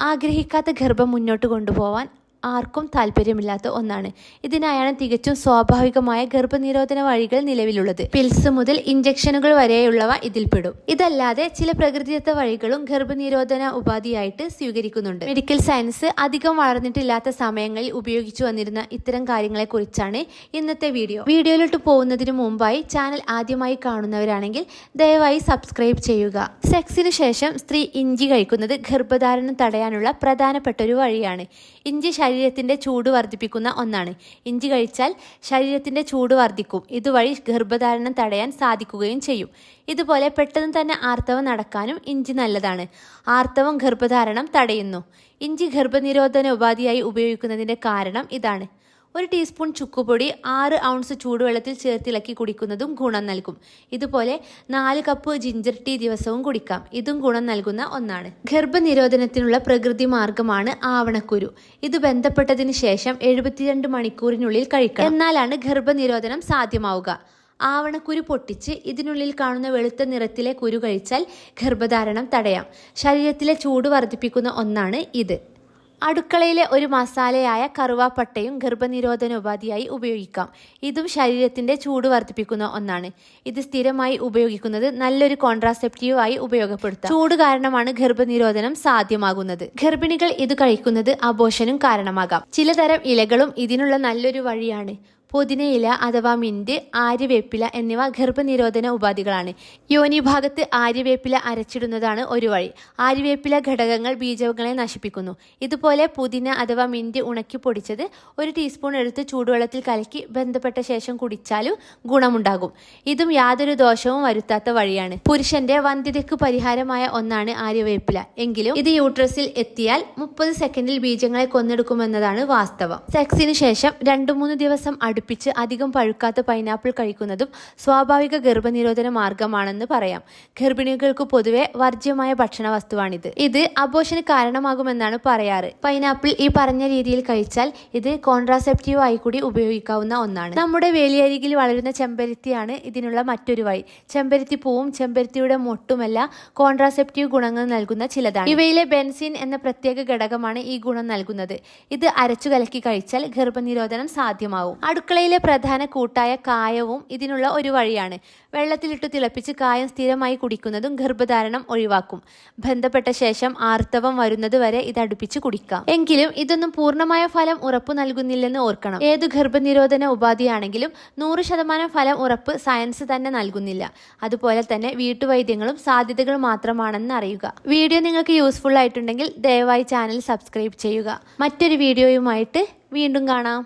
ആഗ്രഹിക്കാത്ത ഗർഭം മുന്നോട്ട് കൊണ്ടുപോകാൻ ആർക്കും താല്പര്യമില്ലാത്ത ഒന്നാണ്. ഇതിനായാണ് തികച്ചും സ്വാഭാവികമായ ഗർഭനിരോധന വഴികൾ നിലവിലുള്ളത്. പിൽസ് മുതൽ ഇഞ്ചക്ഷനുകൾ വരെയുള്ളവ ഇതിൽപ്പെടും. ഇതല്ലാതെ ചില പ്രകൃതിദത്ത വഴികളും ഗർഭനിരോധന ഉപാധിയായിട്ട് സ്വീകരിക്കുന്നുണ്ട്. മെഡിക്കൽ സയൻസ് അധികം വളർന്നിട്ടില്ലാത്ത സമയങ്ങളിൽ ഉപയോഗിച്ചു വന്നിരുന്ന ഇത്തരം കാര്യങ്ങളെ കുറിച്ചാണ് ഇന്നത്തെ വീഡിയോയിലോട്ട് പോകുന്നതിന് മുമ്പായി ചാനൽ ആദ്യമായി കാണുന്നവരാണെങ്കിൽ ദയവായി സബ്സ്ക്രൈബ് ചെയ്യുക. സെക്സിന് ശേഷം സ്ത്രീ ഇഞ്ചി കഴിക്കുന്നത് ഗർഭധാരണം തടയാനുള്ള പ്രധാനപ്പെട്ട ഒരു വഴിയാണ്. ഇഞ്ചി ശരീരത്തിന്റെ ചൂട് വർദ്ധിപ്പിക്കുന്ന ഒന്നാണ്. ഇഞ്ചി കഴിച്ചാൽ ശരീരത്തിന്റെ ചൂട് വർദ്ധിക്കും. ഇതുവഴി ഗർഭധാരണം തടയാൻ സാധിക്കുകയും ചെയ്യും. ഇതുപോലെ പെട്ടെന്ന് തന്നെ ആർത്തവം നടക്കാനും ഇഞ്ചി നല്ലതാണ്. ആർത്തവം ഗർഭധാരണം തടയുന്നു. ഇഞ്ചി ഗർഭനിരോധന ഉപാധിയായി ഉപയോഗിക്കുന്നതിന്റെ കാരണം ഇതാണ്. 1 ടീസ്പൂൺ ചുക്കുപൊടി 6 ഔൺസ് ചൂടുവെള്ളത്തിൽ ചേർത്തിളക്കി കുടിക്കുന്നതും ഗുണം നൽകും. ഇതുപോലെ 4 കപ്പ് ജിഞ്ചർ ടീ ദിവസവും കുടിക്കാം. ഇതും ഗുണം നൽകുന്ന ഒന്നാണ്. ഗർഭനിരോധനത്തിനുള്ള പ്രകൃതി മാർഗമാണ് ആവണക്കുരു. ഇത് ബന്ധപ്പെട്ടതിന് ശേഷം 72 മണിക്കൂറിനുള്ളിൽ കഴിക്കണം. എന്നാലാണ് ഗർഭനിരോധനം സാധ്യമാവുക. ആവണക്കുരു പൊട്ടിച്ച് ഇതിനുള്ളിൽ കാണുന്ന വെളുത്ത നിറത്തിലെ കുരു കഴിച്ചാൽ ഗർഭധാരണം തടയാം. ശരീരത്തിലെ ചൂട് വർദ്ധിപ്പിക്കുന്ന ഒന്നാണ് ഇത്. അടുക്കളയിലെ ഒരു മസാലയായ കറുവാപ്പട്ടയും ഗർഭനിരോധന ഉപാധിയായി ഉപയോഗിക്കാം. ഇതും ശരീരത്തിന്റെ ചൂട് വർദ്ധിപ്പിക്കുന്ന ഒന്നാണ്. ഇത് സ്ഥിരമായി ഉപയോഗിക്കുന്നത് നല്ലൊരു കോൺട്രാസെപ്റ്റീവ് ആയി ഉപയോഗപ്പെടുത്താം. ചൂട് കാരണമാണ് ഗർഭനിരോധനം സാധ്യമാകുന്നത്. ഗർഭിണികൾ ഇത് കഴിക്കുന്നത് അബോർഷനും കാരണമാകാം. ചിലതരം ഇലകളും ഇതിനുള്ള നല്ലൊരു വഴിയാണ്. പുതിനയില അഥവാ മിന്റ്, ആര്യവേപ്പില എന്നിവ ഗർഭനിരോധന ഉപാധികളാണ്. യോനി ഭാഗത്ത് ആര്യവേപ്പില അരച്ചിടുന്നതാണ് ഒരു വഴി. ആര്യവേപ്പില ഘടകങ്ങൾ ബീജങ്ങളെ നശിപ്പിക്കുന്നു. ഇതുപോലെ പുതിന അഥവാ മിന്റ് ഉണക്കി പൊടിച്ചത് 1 ടീസ്പൂൺ എടുത്ത് ചൂടുവെള്ളത്തിൽ കലക്കി ബന്ധപ്പെട്ട ശേഷം കുടിച്ചാലും ഗുണമുണ്ടാകും. ഇതും യാതൊരു ദോഷവും വരുത്താത്ത വഴിയാണ്. പുരുഷന്റെ വന്ധ്യതയ്ക്ക് പരിഹാരമായ ഒന്നാണ് ആര്യവേപ്പില. എങ്കിലും ഇത് യൂട്രസിൽ എത്തിയാൽ 30 സെക്കൻഡിൽ ബീജങ്ങളെ കൊന്നെടുക്കുമെന്നതാണ് വാസ്തവം. സെക്സിന് ശേഷം 2-3 ദിവസം അടുപ്പിച്ച് അധികം പഴുക്കാത്ത പൈനാപ്പിൾ കഴിക്കുന്നതും സ്വാഭാവിക ഗർഭനിരോധന മാർഗമാണെന്ന് പറയാം. ഗർഭിണികൾക്ക് പൊതുവെ വർജ്യമായ ഭക്ഷണ വസ്തുവാണിത്. ഇത് അബോർഷന് കാരണമാകുമെന്നാണ് പറയാറ്. പൈനാപ്പിൾ ഈ പറഞ്ഞ രീതിയിൽ കഴിച്ചാൽ ഇത് കോൺട്രാസെപ്റ്റീവ് ആയി കൂടി ഉപയോഗിക്കാവുന്ന ഒന്നാണ്. നമ്മുടെ വേലിയരികിൽ വളരുന്ന ചെമ്പരത്തിയാണ് ഇതിനുള്ള മറ്റൊരു വഴി. ചെമ്പരത്തി പൂവും ചെമ്പരത്തിയുടെ മൊട്ടുമെല്ലാം കോൺട്രാസെപ്റ്റീവ് ഗുണങ്ങൾ നൽകുന്ന ചിലതാണ്. ഇവയിലെ ബെൻസിൻ എന്ന പ്രത്യേക ഘടകമാണ് ഈ ഗുണം നൽകുന്നത്. ഇത് അരച്ചു കലക്കി കഴിച്ചാൽ ഗർഭനിരോധനം സാധ്യമാവും. അടുക്കളയിലെ പ്രധാന കൂട്ടായ കായവും ഇതിനുള്ള ഒരു വഴിയാണ്. വെള്ളത്തിലിട്ട് തിളപ്പിച്ച് കായം സ്ഥിരമായി കുടിക്കുന്നതും ഗർഭധാരണം ഒഴിവാക്കും. ബന്ധപ്പെട്ട ശേഷം ആർത്തവം വരുന്നത് വരെ ഇത് അടുപ്പിച്ച് കുടിക്കാം. എങ്കിലും ഇതൊന്നും പൂർണ്ണമായ ഫലം ഉറപ്പു നൽകുന്നില്ലെന്ന് ഓർക്കണം. ഏതു ഗർഭനിരോധന ഉപാധിയാണെങ്കിലും 100% ഫലം ഉറപ്പ് സയൻസ് തന്നെ നൽകുന്നില്ല. അതുപോലെ തന്നെ വീട്ടുവൈദ്യങ്ങളും സാധ്യതകൾ മാത്രമാണെന്ന് അറിയുക. വീഡിയോ നിങ്ങൾക്ക് യൂസ്ഫുൾ ആയിട്ടുണ്ടെങ്കിൽ ദയവായി ചാനൽ സബ്സ്ക്രൈബ് ചെയ്യുക. മറ്റൊരു വീഡിയോയുമായിട്ട് വീണ്ടും കാണാം.